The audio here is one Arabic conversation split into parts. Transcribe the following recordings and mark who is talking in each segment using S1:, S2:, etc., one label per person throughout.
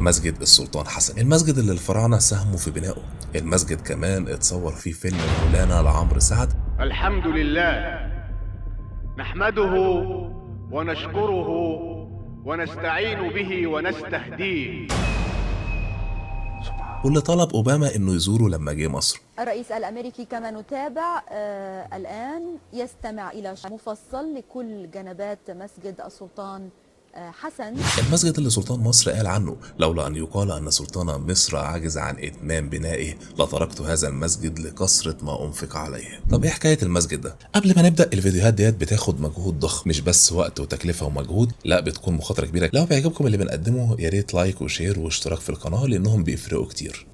S1: مسجد السلطان حسن، المسجد اللي الفراعنة ساهموا في بنائه. المسجد كمان اتصور فيه فيلم مولانا لعمرو سعد.
S2: الحمد لله نحمده ونشكره ونستعين به ونستهديه.
S1: واللي طلب أوباما إنه يزوره لما جه مصر.
S3: الرئيس الأمريكي كما نتابع الآن يستمع إلى مفصل لكل جنبات مسجد السلطان حسن،
S1: المسجد اللي سلطان مصر قال عنه: لولا أن يقال أن سلطان مصر عاجز عن إتمام بنائه لتركت هذا المسجد لكثرة ما أنفق عليه. طب إيه حكاية المسجد ده؟ قبل ما نبدأ، الفيديوهات ديت بتاخد مجهود ضخم، مش بس وقت وتكلفة ومجهود، لا بتكون مخاطرة كبيرة. لو بيعجبكم اللي بنقدمه يا ريت لايك وشير واشتراك في القناة لأنهم بيفرقوا كتير.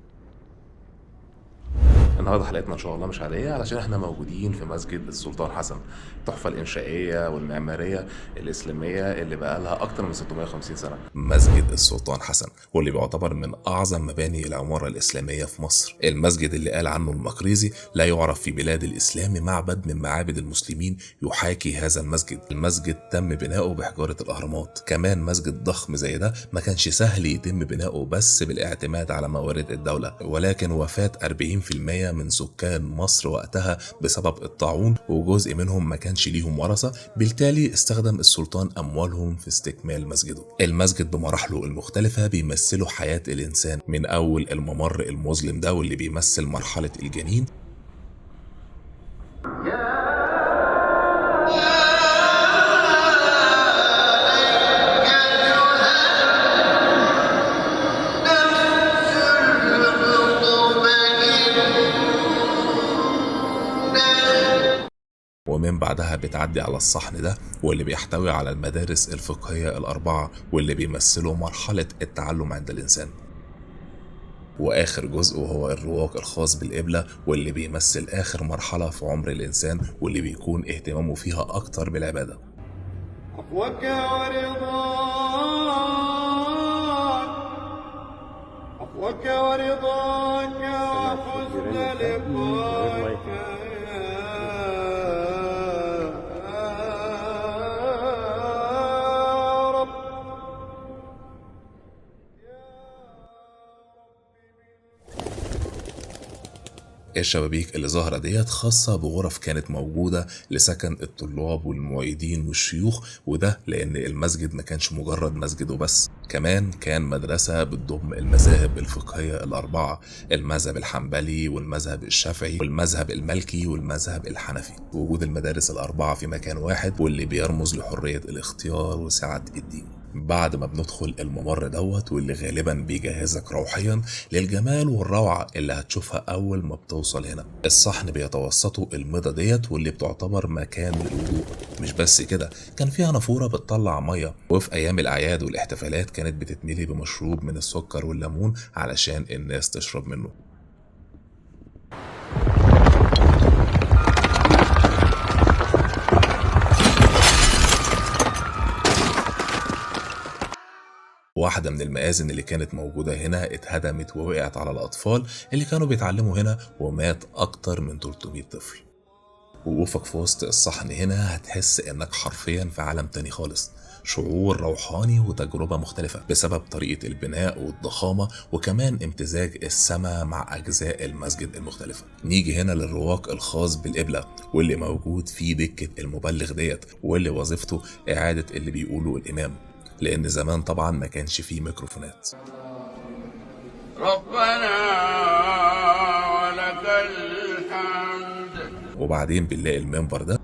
S1: النهارده حلقتنا ان شاء الله مش عاديه، علشان احنا موجودين في مسجد السلطان حسن، التحفه الانشائيه والمعماريه الاسلاميه اللي بقى لها اكتر من 650 سنه. مسجد السلطان حسن واللي بيعتبر من اعظم مباني العماره الاسلاميه في مصر. المسجد اللي قال عنه المقريزي: لا يعرف في بلاد الاسلام معبد من معابد المسلمين يحاكي هذا المسجد. المسجد تم بناؤه بحجاره الاهرامات. كمان مسجد ضخم زي ده ما كانش سهل يتم بناؤه بس بالاعتماد على موارد الدوله، ولكن وفاه 40% من سكان مصر وقتها بسبب الطاعون، وجزء منهم ما كانش ليهم ورثة، بالتالي استخدم السلطان أموالهم في استكمال مسجده. المسجد بمراحله المختلفة بيمثلوا حياة الإنسان، من أول الممر المظلم ده واللي بيمثل مرحلة الجنين، ومن بعدها بتعدي على الصحن ده واللي بيحتوي على المدارس الفقهية الأربعة واللي بيمثلوا مرحلة التعلم عند الإنسان، وآخر جزء وهو الرواق الخاص بالقبلة واللي بيمثل آخر مرحلة في عمر الإنسان واللي بيكون اهتمامه فيها أكتر بالعبادة.
S4: عفوك ورضاك عفوك ورضاك وحسن لقاك
S1: الشبابيك اللي ظاهرة ديت خاصة بغرف كانت موجودة لسكن الطلاب والمعيدين والشيوخ، وده لأن المسجد ما كانش مجرد مسجد وبس، كمان كان مدرسة بتضم المذاهب الفقهية الأربعة: المذهب الحنبلي والمذهب الشافعي والمذهب المالكي والمذهب الحنفي. وجود المدارس الأربعة في مكان واحد واللي بيرمز لحرية الاختيار وسعة الدين. بعد ما بندخل الممر دوت واللي غالبا بيجهزك روحيا للجمال والروعة اللي هتشوفها أول ما بتوصل هنا. الصحن بيتوسطه المضة ديت واللي بتعتبر مكان للوضوء. مش بس كده، كان فيها نافورة بتطلع مية، وفي أيام الأعياد والاحتفالات كانت بتتملي بمشروب من السكر والليمون علشان الناس تشرب منه. واحدة من المآذن اللي كانت موجودة هنا اتهدمت ووقعت على الأطفال اللي كانوا بيتعلموا هنا، ومات أكتر من 300 طفل. وقوفك في وسط الصحن هنا هتحس إنك حرفيا في عالم تاني خالص، شعور روحاني وتجربة مختلفة بسبب طريقة البناء والضخامة وكمان امتزاج السماء مع أجزاء المسجد المختلفة. نيجي هنا للرواق الخاص بالقبلة واللي موجود فيه دكة المبلغ ديت، واللي وظيفته إعادة اللي بيقوله الإمام، لأن زمان طبعا ما كانش فيه ميكروفونات.
S4: ربنا ولك الحمد.
S1: وبعدين بنلاقي المنبر ده.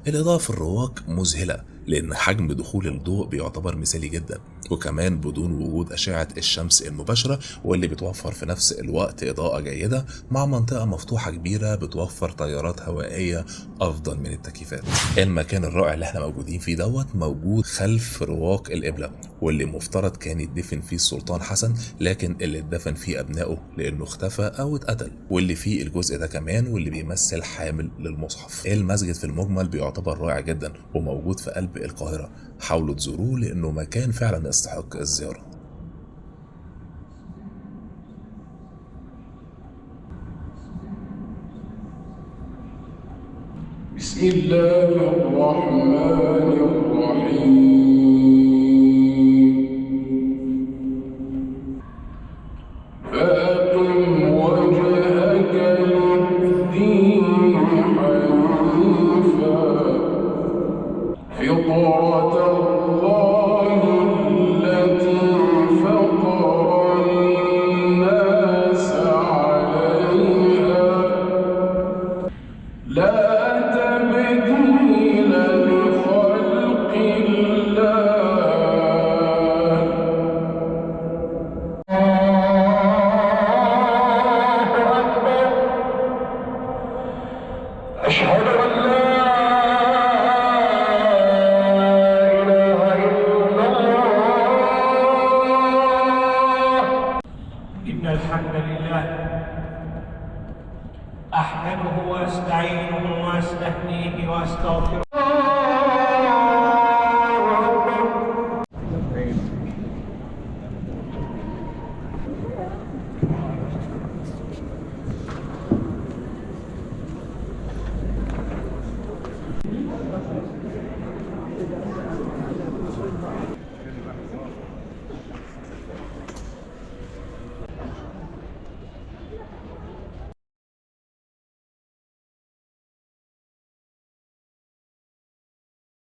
S1: الإضاءة في الرواق مذهلة لأن حجم دخول الضوء بيعتبر مثالي جدا، وكمان بدون وجود أشعة الشمس المباشرة واللي بتوفر في نفس الوقت إضاءة جيدة، مع منطقة مفتوحة كبيرة بتوفر تيارات هوائية أفضل من التكييفات. المكان الرائع اللي احنا موجودين فيه دوت موجود خلف رواق القبلة، واللي مفترض كان يدفن فيه السلطان حسن، لكن اللي اتدفن فيه أبنائه لأنه اختفى أو اتقتل، واللي فيه الجزء ده كمان واللي بيمثل حامل للمصحف. المسجد في المجمل بيعتبر رائع جدا وموجود في قلب القاهرة، حاولوا تزوروه لأنه مكان فعلا يستحق الزيارة.
S4: بسم الله الرحمن الرحيم. فأقم وجهك للدين حنيفا فطرة الله التي فطر الناس عليها لا تبديل لخلق الله أشهد أن لا إله إلا الله
S5: إن الحمد لله أحمده وأستعينه وأستهديه وأستغفره